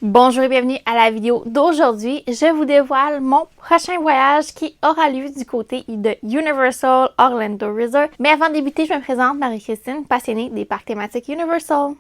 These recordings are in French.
Bonjour et bienvenue à la vidéo d'aujourd'hui. Je vous dévoile mon prochain voyage qui aura lieu du côté de Universal Orlando Resort. Mais avant de débuter, je me présente Marie-Christine, passionnée des parcs thématiques Universal.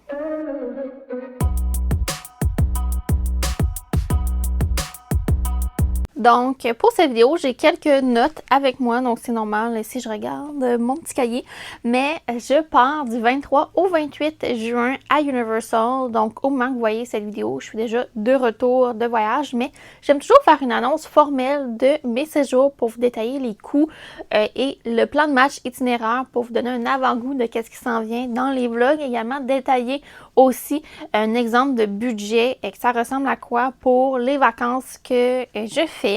Donc, pour cette vidéo, j'ai quelques notes avec moi, donc c'est normal si je regarde mon petit cahier, mais je pars du 23 au 28 juin à Universal, donc au moment que vous voyez cette vidéo, je suis déjà de retour de voyage, mais j'aime toujours faire une annonce formelle de mes séjours pour vous détailler les coûts et le plan de match itinéraire pour vous donner un avant-goût de qu'est-ce qui s'en vient dans les vlogs, également détailler aussi un exemple de budget et que ça ressemble à quoi pour les vacances que je fais.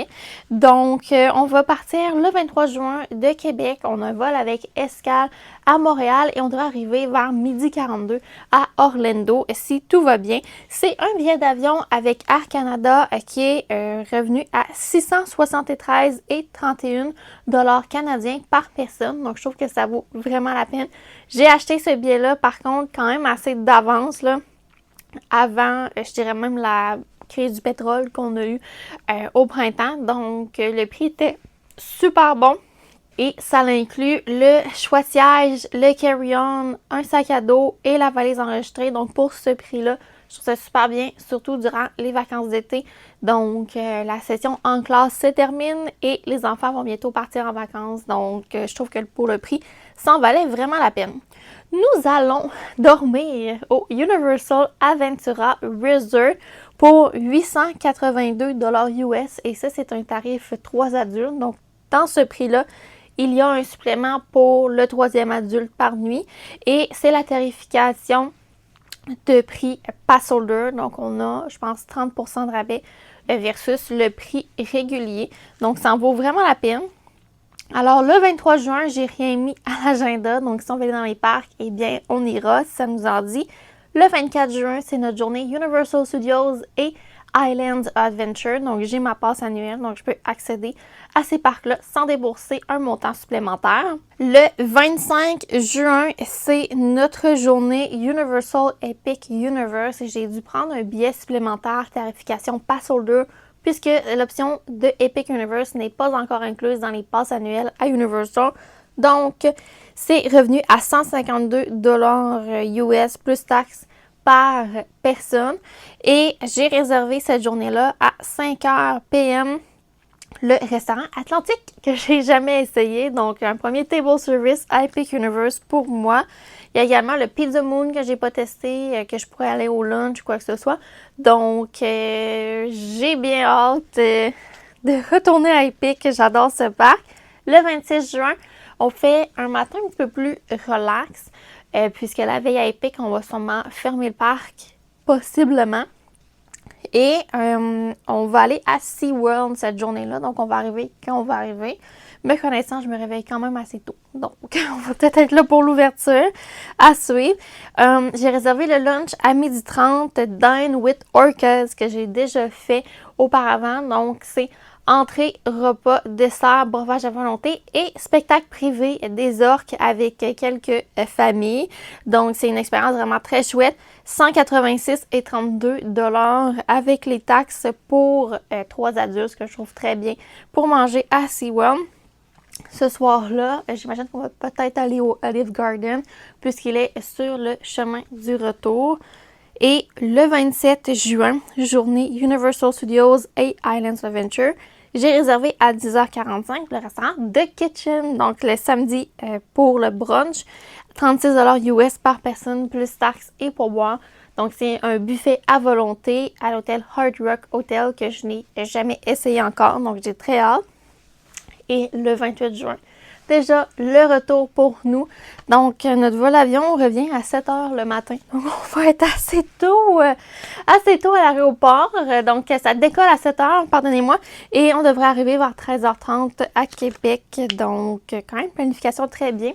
Donc, on va partir le 23 juin de Québec. On a un vol avec escale à Montréal et on devrait arriver vers 12h42 à Orlando si tout va bien. C'est un billet d'avion avec Air Canada qui est revenu à 673,31 $ canadiens par personne. Donc, je trouve que ça vaut vraiment la peine. J'ai acheté ce billet-là, par contre, quand même assez d'avance, là, avant, je dirais même la crise du pétrole qu'on a eu au printemps. Donc, le prix était super bon. Et ça inclut le choix de siège, le carry-on, un sac à dos et la valise enregistrée. Donc, pour ce prix-là, je trouve ça super bien, surtout durant les vacances d'été. Donc, la session en classe se termine et les enfants vont bientôt partir en vacances. Donc, je trouve que pour le prix, ça en valait vraiment la peine. Nous allons dormir au Universal Aventura Resort pour 882 $ US et ça, c'est un tarif 3 adultes. Donc, dans ce prix-là, il y a un supplément pour le 3e adulte par nuit et c'est la tarification de prix pass holder. Donc, on a, je pense, 30% de rabais versus le prix régulier. Donc, ça en vaut vraiment la peine. Alors, le 23 juin, j'ai rien mis à l'agenda. Donc, si on veut aller dans les parcs, eh bien, on ira si ça nous en dit. Le 24 juin, c'est notre journée Universal Studios et Islands Adventure. Donc, j'ai ma passe annuelle, donc je peux accéder à ces parcs-là sans débourser un montant supplémentaire. Le 25 juin, c'est notre journée Universal Epic Universe et j'ai dû prendre un billet supplémentaire tarification pass holder puisque l'option de Epic Universe n'est pas encore incluse dans les passes annuelles à Universal. Donc, c'est revenu à 152 $ US plus taxes par personne. Et j'ai réservé cette journée-là à 5h PM le restaurant Atlantique que j'ai jamais essayé. Donc, un premier table service à Epic Universe pour moi. Il y a également le Pizza Moon que j'ai pas testé, que je pourrais aller au lunch ou quoi que ce soit. Donc, j'ai bien hâte de retourner à Epic. J'adore ce parc. Le 26 juin, on fait un matin un peu plus relax. Puisque la veille à Epic, on va sûrement fermer le parc, possiblement. Et on va aller à SeaWorld cette journée-là. Donc, on va arriver quand on va arriver. Me connaissant, je me réveille quand même assez tôt. Donc, on va peut-être être là pour l'ouverture à suivre. J'ai réservé le lunch à 12h30, Dine with Orcas, que j'ai déjà fait auparavant. Donc, c'est entrée, repas, dessert, breuvage à volonté et spectacle privé des orques avec quelques familles. Donc, c'est une expérience vraiment très chouette. 186,32 $ avec les taxes pour 3 adultes, ce que je trouve très bien pour manger à SeaWorld. Ce soir-là, j'imagine qu'on va peut-être aller au Olive Garden puisqu'il est sur le chemin du retour. Et le 27 juin, journée Universal Studios et Islands Adventure, j'ai réservé à 10h45 le restaurant The Kitchen, donc le samedi pour le brunch, 36 $ US par personne, plus taxes et pourboire. Donc, c'est un buffet à volonté à l'hôtel Hard Rock Hotel que je n'ai jamais essayé encore, donc j'ai très hâte. Et le 28 juin, déjà le retour pour nous. Donc, notre vol avion revient à 7h le matin. Donc, on va être assez tôt à l'aéroport. Donc, ça décolle à 7h, pardonnez-moi. Et on devrait arriver vers 13h30 à Québec. Donc, quand même, planification très bien.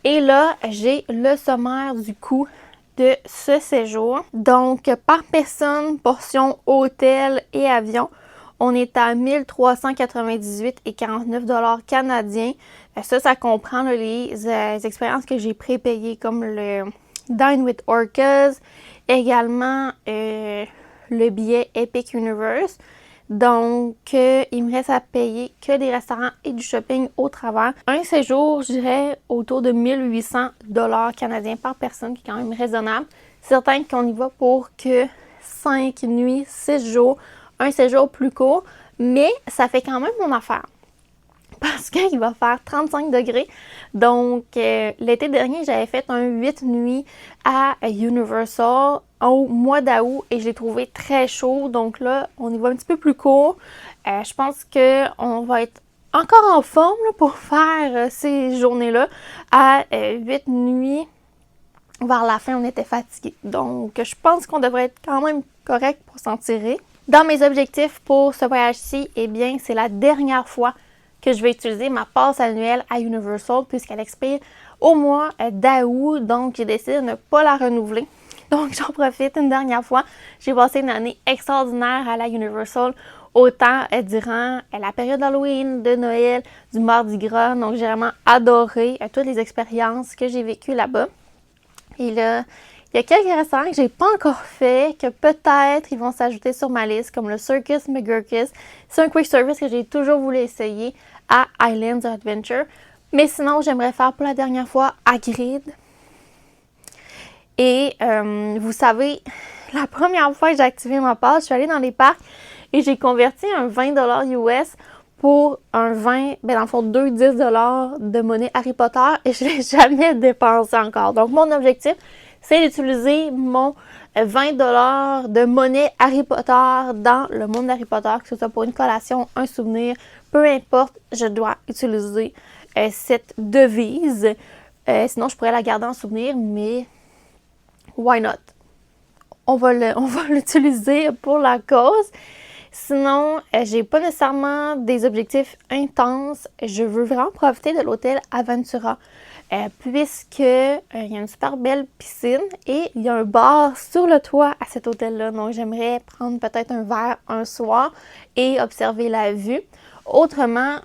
Et là, j'ai le sommaire du coût de ce séjour. Donc, par personne, portion hôtel et avion, on est à 1398,49 $ canadiens. Ça comprend là, les expériences que j'ai prépayées comme le Dine with Orcas, également le billet Epic Universe. Donc, il me reste à payer que des restaurants et du shopping au travers. Un séjour, je dirais, autour de 1800 $ canadiens par personne, qui est quand même raisonnable. C'est certain qu'on y va pour que 5 nuits, 6 jours, un séjour plus court, mais ça fait quand même mon affaire. Parce qu'il va faire 35 degrés. Donc, l'été dernier, j'avais fait un 8 nuits à Universal au mois d'août et je l'ai trouvé très chaud. Donc là, on y va un petit peu plus court. Je pense qu'on va être encore en forme là, pour faire ces journées-là. À 8 nuits, vers la fin, on était fatigué. Donc, je pense qu'on devrait être quand même correct pour s'en tirer. Dans mes objectifs pour ce voyage-ci, eh bien, c'est la dernière fois que je vais utiliser ma passe annuelle à Universal puisqu'elle expire au mois d'août. Donc, j'ai décidé de ne pas la renouveler. Donc, j'en profite une dernière fois. J'ai passé une année extraordinaire à la Universal, autant durant la période d'Halloween, de Noël, du Mardi Gras. Donc, j'ai vraiment adoré toutes les expériences que j'ai vécues là-bas. Et là, il y a quelques restaurants que j'ai pas encore fait, que peut-être ils vont s'ajouter sur ma liste, comme le Circus McGurk's. C'est un quick service que j'ai toujours voulu essayer à Islands Adventure. Mais sinon, j'aimerais faire pour la dernière fois à Grid. Et vous savez, la première fois que j'ai activé ma passe, je suis allée dans les parcs et j'ai converti un 20 $ US pour un 20, dans le fond, 2 10 $ de monnaie Harry Potter et je ne l'ai jamais dépensé encore. Donc, mon objectif, c'est d'utiliser mon 20 $ de monnaie Harry Potter dans le monde d'Harry Potter, que ce soit pour une collation, un souvenir, peu importe, je dois utiliser cette devise. Sinon, je pourrais la garder en souvenir, mais why not? On va l'utiliser pour la cause. Sinon, j'ai pas nécessairement des objectifs intenses. Je veux vraiment profiter de l'hôtel Aventura. Puisque il y a une super belle piscine et il y a un bar sur le toit à cet hôtel-là. Donc, j'aimerais prendre peut-être un verre un soir et observer la vue. Autrement,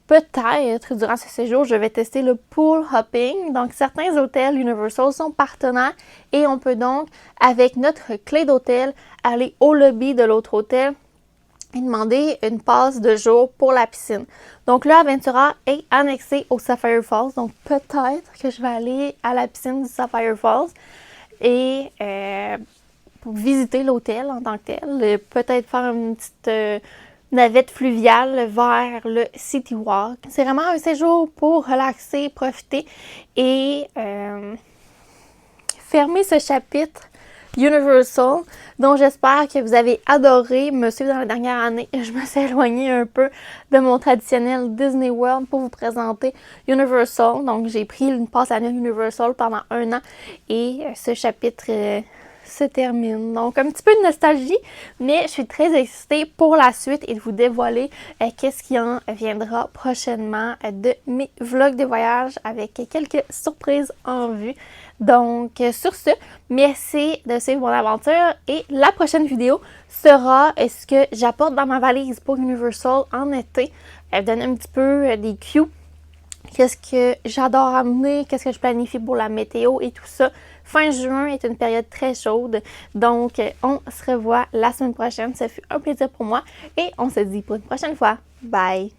peut-être, durant ce séjour, je vais tester le pool hopping. Donc, certains hôtels Universal sont partenaires et on peut donc, avec notre clé d'hôtel, aller au lobby de l'autre hôtel et demander une passe de jour pour la piscine. Donc, là, Aventura est annexé au Sapphire Falls. Donc, peut-être que je vais aller à la piscine du Sapphire Falls et pour visiter l'hôtel en tant que tel. Peut-être faire une petite navette fluviale vers le City Walk. C'est vraiment un séjour pour relaxer, profiter et fermer ce chapitre Universal, dont j'espère que vous avez adoré me suivre dans la dernière année. Je me suis éloignée un peu de mon traditionnel Disney World pour vous présenter Universal. Donc, j'ai pris une passe annuelle Universal pendant 1 an et ce chapitre se termine. Donc, un petit peu de nostalgie, mais je suis très excitée pour la suite et de vous dévoiler qu'est-ce qui en viendra prochainement de mes vlogs de voyage avec quelques surprises en vue. Donc, sur ce, merci de suivre mon aventure et la prochaine vidéo sera ce que j'apporte dans ma valise pour Universal en été. Donner un petit peu des cues. Qu'est-ce que j'adore amener, qu'est-ce que je planifie pour la météo et tout ça. Fin juin est une période très chaude, donc on se revoit la semaine prochaine. Ça fut un plaisir pour moi et on se dit pour une prochaine fois. Bye!